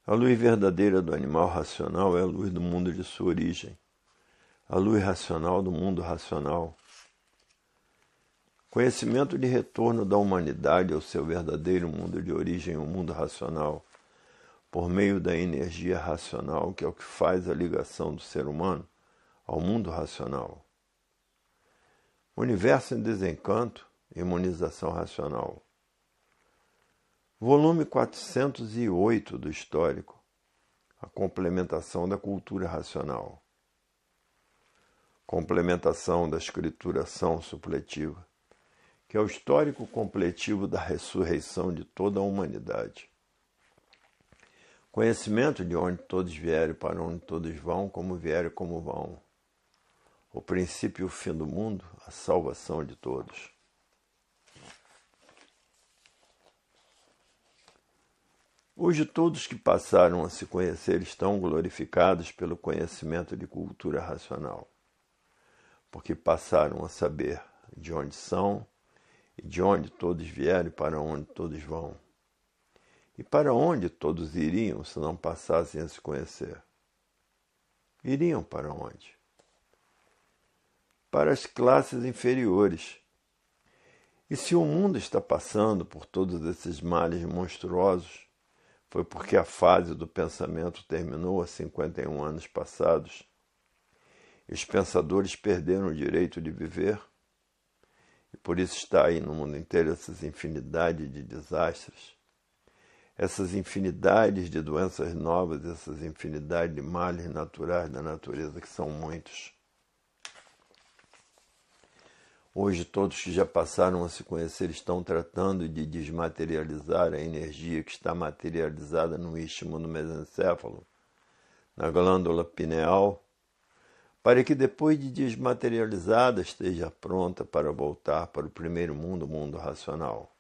A luz verdadeira do animal racional é a luz do mundo de sua origem, a luz racional do mundo racional. Conhecimento de retorno da humanidade ao seu verdadeiro mundo de origem, o mundo racional, por meio da energia racional, que é o que faz a ligação do ser humano ao mundo racional. Universo em desencanto, imunização racional. Volume 408 do Histórico, a complementação da cultura racional. Complementação da escrituração supletiva, que é o histórico completivo da ressurreição de toda a humanidade. Conhecimento de onde todos vieram e para onde todos vão, como vieram e como vão. O princípio e o fim do mundo, a salvação de todos. Hoje todos que passaram a se conhecer estão glorificados pelo conhecimento de cultura racional, porque passaram a saber de onde são e de onde todos vieram e para onde todos vão. E para onde todos iriam se não passassem a se conhecer? Iriam para onde? Para as classes inferiores. E se o mundo está passando por todos esses males monstruosos, foi porque a fase do pensamento terminou há 51 anos passados. E os pensadores perderam o direito de viver. E por isso está aí no mundo inteiro essas infinidades de desastres, essas infinidades de doenças novas, essas infinidades de males naturais da natureza, que são muitos. Hoje todos que já passaram a se conhecer estão tratando de desmaterializar a energia que está materializada no istmo do mesencéfalo, na glândula pineal, para que depois de desmaterializada esteja pronta para voltar para o primeiro mundo, o mundo racional.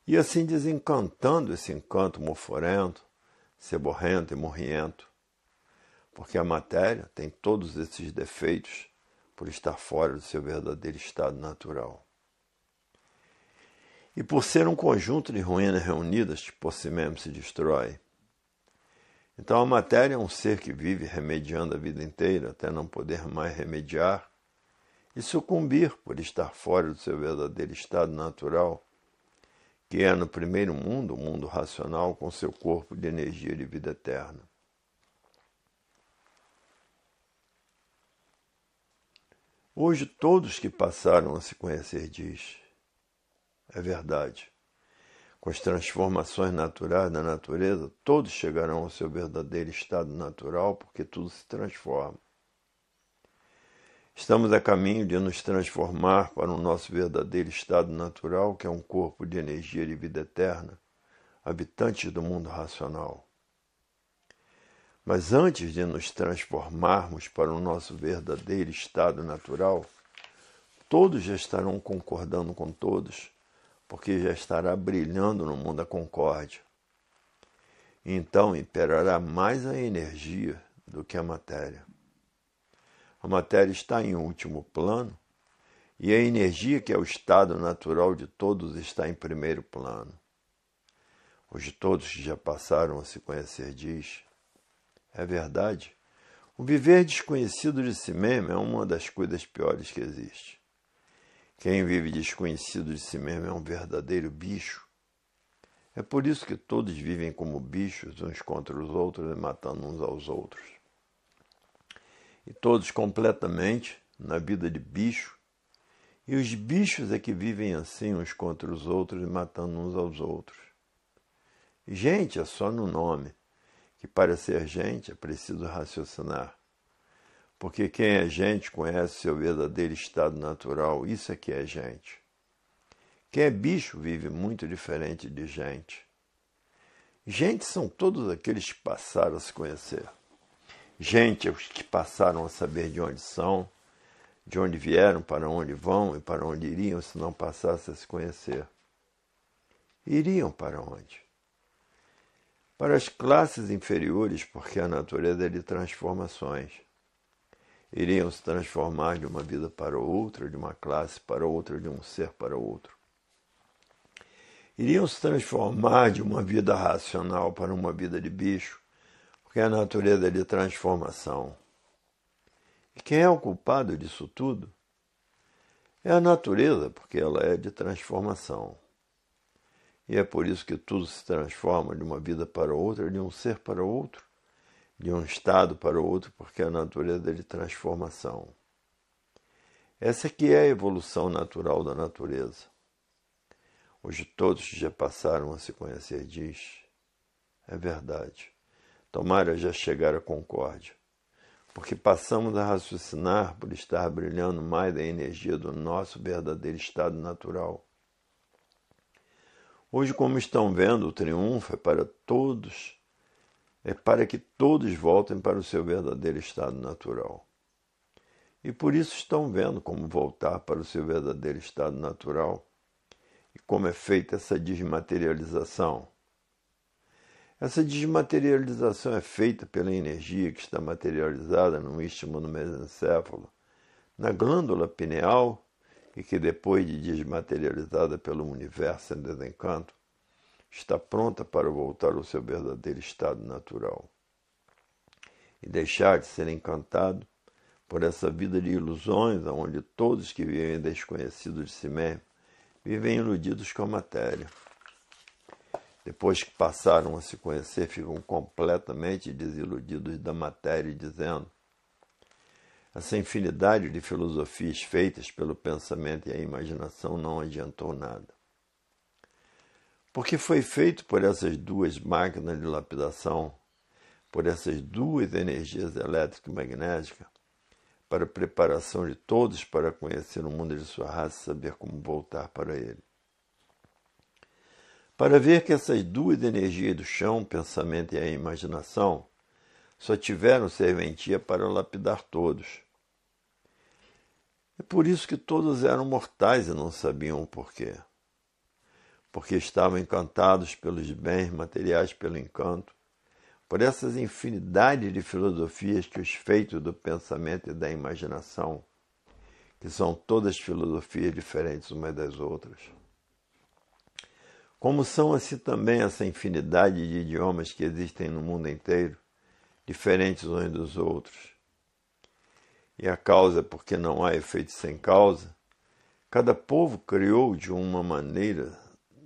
E assim desencantando esse encanto moforento, seborrento e morriento, porque a matéria tem todos esses defeitos por estar fora do seu verdadeiro estado natural. E por ser um conjunto de ruínas reunidas que por si mesmo se destrói. Então a matéria é um ser que vive remediando a vida inteira até não poder mais remediar e sucumbir por estar fora do seu verdadeiro estado natural, que é no primeiro mundo, o mundo racional, com seu corpo de energia de vida eterna. Hoje todos que passaram a se conhecer diz, é verdade. Com as transformações naturais da natureza, todos chegarão ao seu verdadeiro estado natural, porque tudo se transforma. Estamos a caminho de nos transformar para o nosso verdadeiro estado natural, que é um corpo de energia de vida eterna, habitantes do mundo racional. Mas antes de nos transformarmos para o nosso verdadeiro estado natural, todos já estarão concordando com todos, porque já estará brilhando no mundo a concórdia. Então imperará mais a energia do que a matéria. A matéria está em último plano e a energia, que é o estado natural de todos, está em primeiro plano. Hoje todos que já passaram a se conhecer diz, é verdade, o viver desconhecido de si mesmo é uma das coisas piores que existe. Quem vive desconhecido de si mesmo é um verdadeiro bicho. É por isso que todos vivem como bichos uns contra os outros e matando uns aos outros. E todos completamente na vida de bicho. E os bichos é que vivem assim uns contra os outros e matando uns aos outros. Gente é só no nome, que para ser gente é preciso raciocinar. Porque quem é gente conhece seu verdadeiro estado natural, isso é que é gente. Quem é bicho vive muito diferente de gente. Gente são todos aqueles que passaram a se conhecer. Gente é os que passaram a saber de onde são, de onde vieram, para onde vão e para onde iriam se não passassem a se conhecer. Iriam para onde? Para as classes inferiores, porque a natureza é de transformações. Iriam se transformar de uma vida para outra, de uma classe para outra, de um ser para outro. iriam se transformar de uma vida racional para uma vida de bicho, porque a natureza é de transformação. E quem é o culpado disso tudo? É a natureza, porque ela é de transformação. E é por isso que tudo se transforma de uma vida para outra, de um ser para outro, de um estado para outro, porque a natureza é de transformação. Essa que é a evolução natural da natureza. Hoje todos que já passaram a se conhecer diz, é verdade. Tomara já chegar à concórdia, porque passamos a raciocinar por estar brilhando mais a energia do nosso verdadeiro estado natural. Hoje, como estão vendo, o triunfo é para todos, é para que todos voltem para o seu verdadeiro estado natural. E por isso estão vendo como voltar para o seu verdadeiro estado natural e como é feita essa desmaterialização. Essa desmaterialização é feita pela energia que está materializada no istmo do mesencéfalo, na glândula pineal, e que depois de desmaterializada pelo universo em desencanto, está pronta para voltar ao seu verdadeiro estado natural e deixar de ser encantado por essa vida de ilusões, onde todos que vivem desconhecidos de si mesmos vivem iludidos com a matéria. Depois que passaram a se conhecer, ficam completamente desiludidos da matéria, dizendo: essa infinidade de filosofias feitas pelo pensamento e a imaginação não adiantou nada. Porque foi feito por essas duas máquinas de lapidação, por essas duas energias elétrica e magnética, para a preparação de todos para conhecer o mundo de sua raça e saber como voltar para ele. Para ver que essas duas energias do chão, o pensamento e a imaginação, só tiveram serventia para lapidar todos. É por isso que todos eram mortais e não sabiam o porquê. Porque estavam encantados pelos bens materiais, pelo encanto, por essas infinidades de filosofias que os feitos do pensamento e da imaginação, que são todas filosofias diferentes umas das outras. Como são assim também essa infinidade de idiomas que existem no mundo inteiro, diferentes uns dos outros. E a causa é porque não há efeito sem causa. Cada povo criou de uma maneira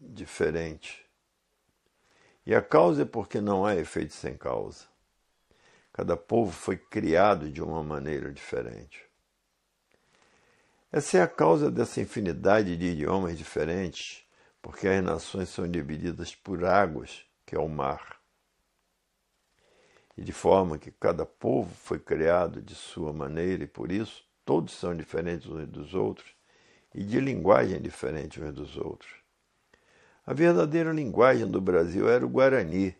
diferente. E a causa é porque não há efeito sem causa. Cada povo foi criado de uma maneira diferente. Essa é a causa dessa infinidade de idiomas diferentes, porque as nações são divididas por águas, que é o mar. E de forma que cada povo foi criado de sua maneira e por isso todos são diferentes uns dos outros e de linguagem diferente uns dos outros. A verdadeira linguagem do Brasil era o Guarani.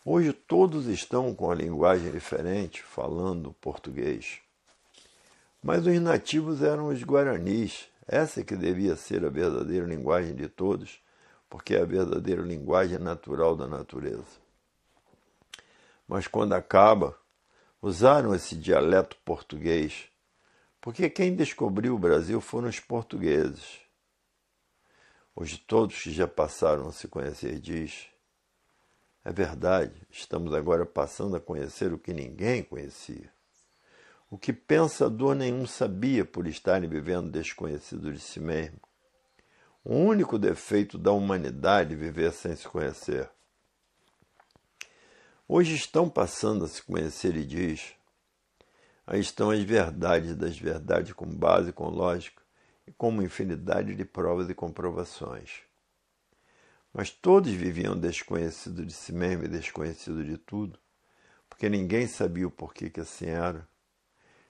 Hoje todos estão com a linguagem diferente, falando português. Mas os nativos eram os Guaranis. Essa que devia ser a verdadeira linguagem de todos, porque é a verdadeira linguagem natural da natureza. Mas quando acaba, usaram esse dialeto português, porque quem descobriu o Brasil foram os portugueses. Hoje todos que já passaram a se conhecer diz, é verdade, estamos agora passando a conhecer o que ninguém conhecia. O que pensador nenhum sabia por estarem vivendo desconhecido de si mesmo. O único defeito da humanidade é viver sem se conhecer. Hoje estão passando a se conhecer e diz, aí estão as verdades das verdades com base, com lógica e com uma infinidade de provas e comprovações. Mas todos viviam desconhecidos de si mesmo e desconhecidos de tudo, porque ninguém sabia o porquê que assim era.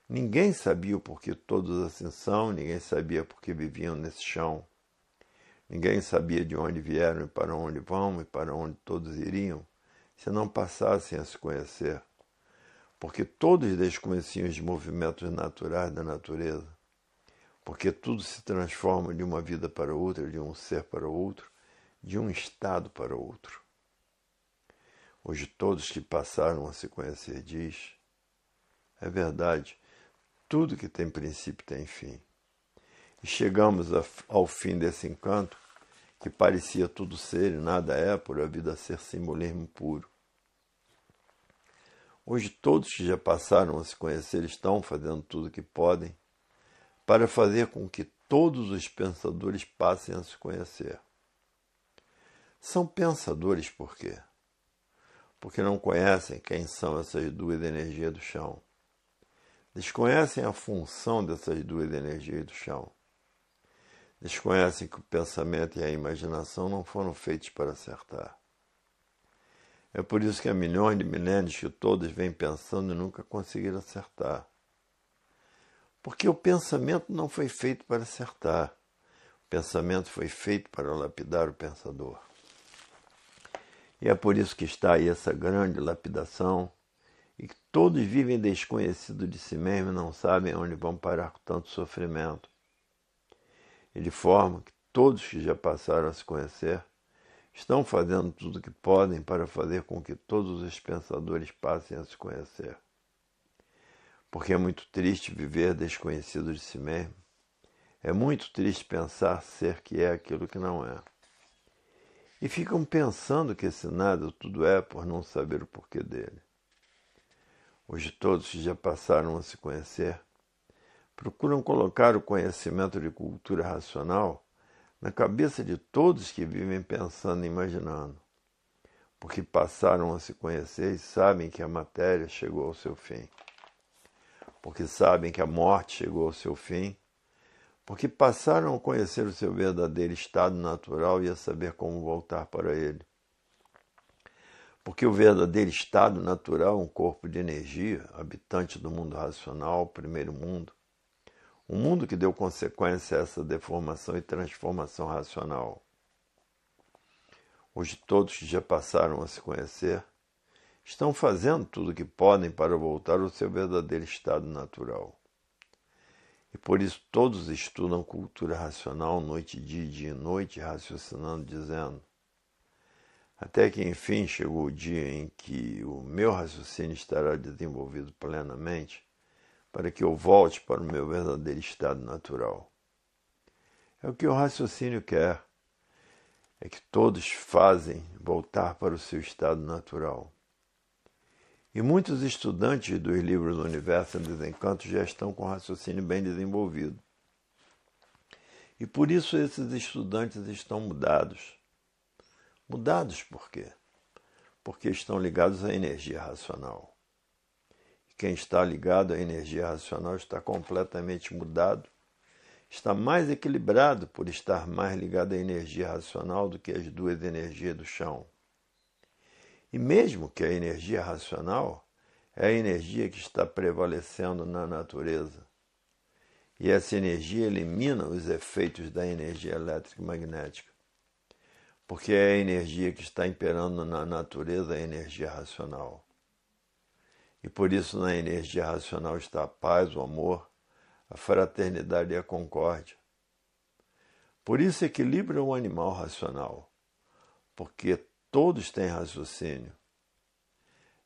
Ninguém sabia o porquê todos assim são, ninguém sabia por que viviam nesse chão. Ninguém sabia de onde vieram e para onde vão e para onde todos iriam, se não passassem a se conhecer, porque todos desconheciam os movimentos naturais da natureza, porque tudo se transforma de uma vida para outra, de um ser para outro, de um estado para outro. Hoje todos que passaram a se conhecer diz, é verdade, tudo que tem princípio tem fim. E chegamos ao fim desse encanto, que parecia tudo ser e nada é, por a vida ser simbolismo puro. Hoje todos que já passaram a se conhecer estão fazendo tudo o que podem para fazer com que todos os pensadores passem a se conhecer. São pensadores por quê? Porque não conhecem quem são essas duas energias do chão. Desconhecem a função dessas duas energias do chão. Desconhecem que o pensamento e a imaginação não foram feitos para acertar. É por isso que há milhões de milênios que todos vêm pensando e nunca conseguiram acertar. Porque o pensamento não foi feito para acertar. O pensamento foi feito para lapidar o pensador. E é por isso que está aí essa grande lapidação e que todos vivem desconhecidos de si mesmos e não sabem onde vão parar com tanto sofrimento. E de forma que todos que já passaram a se conhecer estão fazendo tudo o que podem para fazer com que todos os pensadores passem a se conhecer. Porque é muito triste viver desconhecido de si mesmo. É muito triste pensar ser que é aquilo que não é. E ficam pensando que esse nada tudo é por não saber o porquê dele. Hoje todos que já passaram a se conhecer procuram colocar o conhecimento de cultura racional na cabeça de todos que vivem pensando e imaginando, porque passaram a se conhecer e sabem que a matéria chegou ao seu fim, porque sabem que a morte chegou ao seu fim, porque passaram a conhecer o seu verdadeiro estado natural e a saber como voltar para ele. Porque o verdadeiro estado natural é um corpo de energia, habitante do mundo racional, primeiro mundo, um mundo que deu consequência a essa deformação e transformação racional. Hoje todos que já passaram a se conhecer estão fazendo tudo o que podem para voltar ao seu verdadeiro estado natural. E por isso todos estudam cultura racional noite e dia e noite, raciocinando, dizendo: até que enfim chegou o dia em que o meu raciocínio estará desenvolvido plenamente, para que eu volte para o meu verdadeiro estado natural. É o que o raciocínio quer, é que todos fazem voltar para o seu estado natural. E muitos estudantes dos livros do Universo e Desencanto já estão com o raciocínio bem desenvolvido. E por isso esses estudantes estão mudados. Mudados por quê? Porque estão ligados à energia racional. Quem está ligado à energia racional está completamente mudado, está mais equilibrado por estar mais ligado à energia racional do que as duas energias do chão. E mesmo que a energia racional é a energia que está prevalecendo na natureza, e essa energia elimina os efeitos da energia elétrica e magnética, porque é a energia que está imperando na natureza, a energia racional. E por isso na energia racional está a paz, o amor, a fraternidade e a concórdia. Por isso equilibra o animal racional, porque todos têm raciocínio.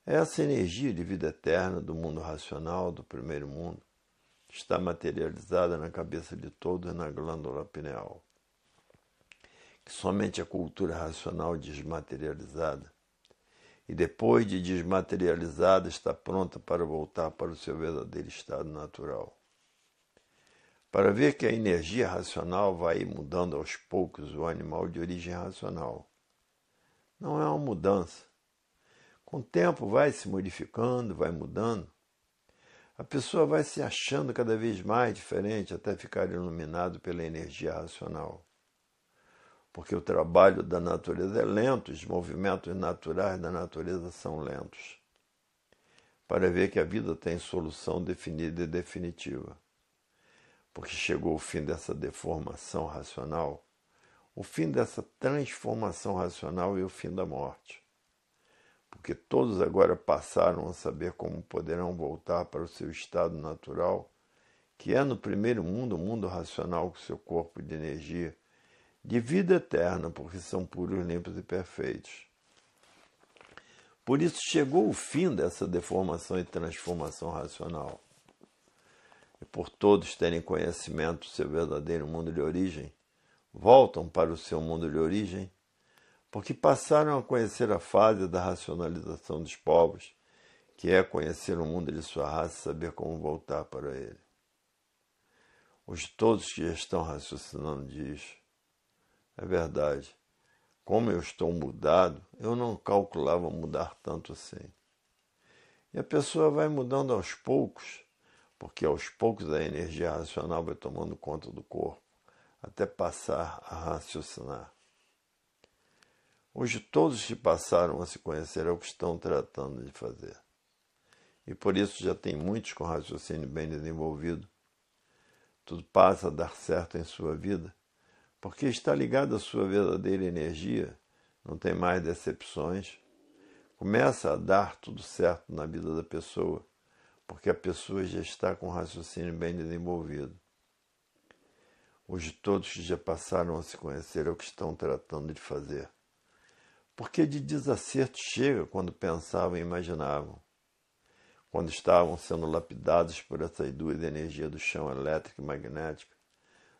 Essa energia de vida eterna do mundo racional, do primeiro mundo, está materializada na cabeça de todos e na glândula pineal. Que somente a cultura racional desmaterializada e depois de desmaterializada está pronta para voltar para o seu verdadeiro estado natural. Para ver que a energia racional vai mudando aos poucos o animal de origem racional. Não é uma mudança. Com o tempo vai se modificando, vai mudando. A pessoa vai se achando cada vez mais diferente até ficar iluminado pela energia racional. Porque o trabalho da natureza é lento, os movimentos naturais da natureza são lentos. Para ver que a vida tem solução definida e definitiva. Porque chegou o fim dessa deformação racional, o fim dessa transformação racional e o fim da morte. Porque todos agora passaram a saber como poderão voltar para o seu estado natural, que é no primeiro mundo, o mundo racional com seu corpo de energia, de vida eterna, porque são puros, limpos e perfeitos. Por isso chegou o fim dessa deformação e transformação racional. E por todos terem conhecimento do seu verdadeiro mundo de origem, voltam para o seu mundo de origem, porque passaram a conhecer a fase da racionalização dos povos, que é conhecer o mundo de sua raça e saber como voltar para ele. Hoje todos que já estão raciocinando diz, é verdade, como eu estou mudado, eu não calculava mudar tanto assim. E a pessoa vai mudando aos poucos, porque aos poucos a energia racional vai tomando conta do corpo, até passar a raciocinar. Hoje todos que passaram a se conhecer é o que estão tratando de fazer. E por isso já tem muitos com raciocínio bem desenvolvido. Tudo passa a dar certo em sua vida, porque está ligado à sua verdadeira energia, não tem mais decepções. Começa a dar tudo certo na vida da pessoa, porque a pessoa já está com o raciocínio bem desenvolvido. Hoje todos que já passaram a se conhecer é o que estão tratando de fazer. Porque de desacerto chega quando pensavam e imaginavam. Quando estavam sendo lapidados por essas duas energias do chão elétrica e magnética,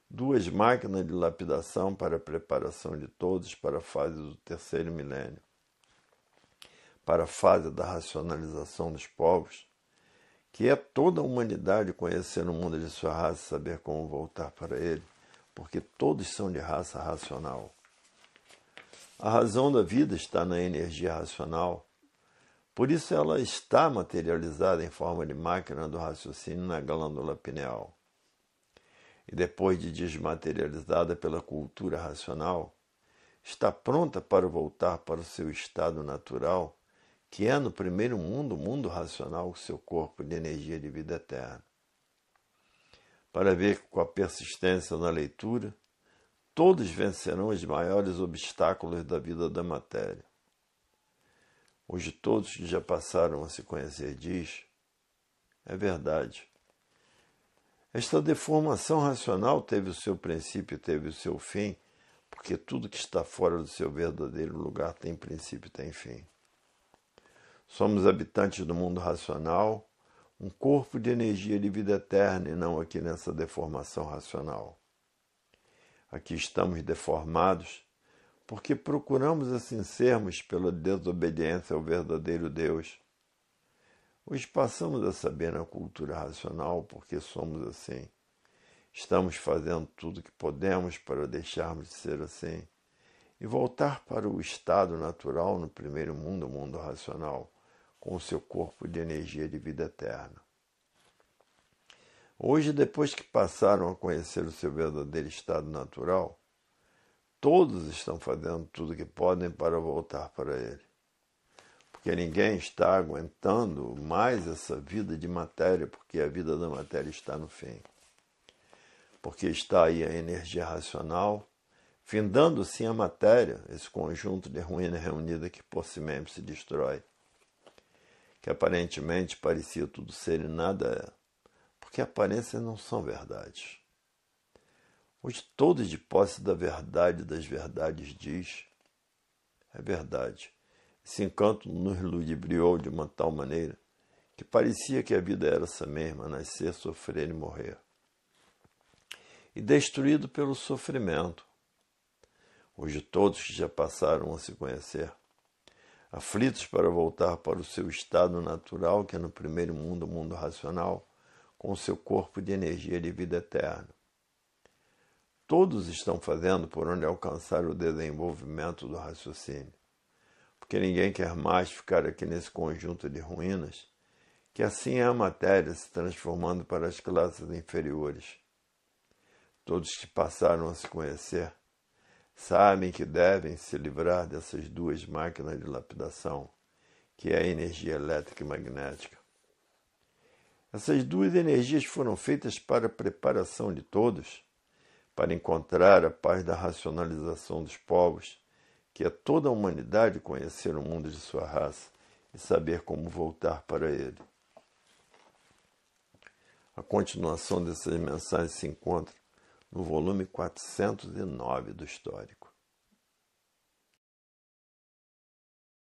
duas máquinas de lapidação para a preparação de todos para a fase do terceiro milênio, para a fase da racionalização dos povos, que é toda a humanidade conhecer o mundo de sua raça e saber como voltar para ele, porque todos são de raça racional. A razão da vida está na energia racional, por isso ela está materializada em forma de máquina do raciocínio na glândula pineal. E depois de desmaterializada pela cultura racional, está pronta para voltar para o seu estado natural, que é no primeiro mundo, o mundo racional, o seu corpo de energia de vida eterna. Para ver que com a persistência na leitura, todos vencerão os maiores obstáculos da vida da matéria. Hoje todos que já passaram a se conhecer diz, é verdade. Esta deformação racional teve o seu princípio e teve o seu fim, porque tudo que está fora do seu verdadeiro lugar tem princípio e tem fim. Somos habitantes do mundo racional, um corpo de energia de vida eterna e não aqui nessa deformação racional. Aqui estamos deformados porque procuramos assim sermos pela desobediência ao verdadeiro Deus. Hoje passamos a saber na cultura racional porque somos assim. Estamos fazendo tudo o que podemos para deixarmos de ser assim e voltar para o estado natural no primeiro mundo, o mundo racional, com o seu corpo de energia de vida eterna. Hoje, depois que passaram a conhecer o seu verdadeiro estado natural, todos estão fazendo tudo o que podem para voltar para ele. Porque ninguém está aguentando mais essa vida de matéria, porque a vida da matéria está no fim. Porque está aí a energia racional, findando-se a matéria, esse conjunto de ruína reunida que por si mesmo se destrói. Que aparentemente parecia tudo ser e nada é. Porque aparências não são verdades. Hoje todos de posse da verdade das verdades diz, é verdade. Esse encanto nos ludibriou de uma tal maneira que parecia que a vida era essa mesma, nascer, sofrer e morrer. E destruído pelo sofrimento. Hoje todos que já passaram a se conhecer, aflitos para voltar para o seu estado natural, que é no primeiro mundo, o mundo racional, com o seu corpo de energia de vida eterna. Todos estão fazendo por onde alcançar o desenvolvimento do raciocínio, porque ninguém quer mais ficar aqui nesse conjunto de ruínas, que assim é a matéria se transformando para as classes inferiores. Todos que passaram a se conhecer sabem que devem se livrar dessas duas máquinas de lapidação, que é a energia elétrica e magnética. Essas duas energias foram feitas para a preparação de todos, para encontrar a paz da racionalização dos povos, que é toda a humanidade conhecer o mundo de sua raça e saber como voltar para ele. A continuação dessas mensagens se encontra no volume 409 do Histórico.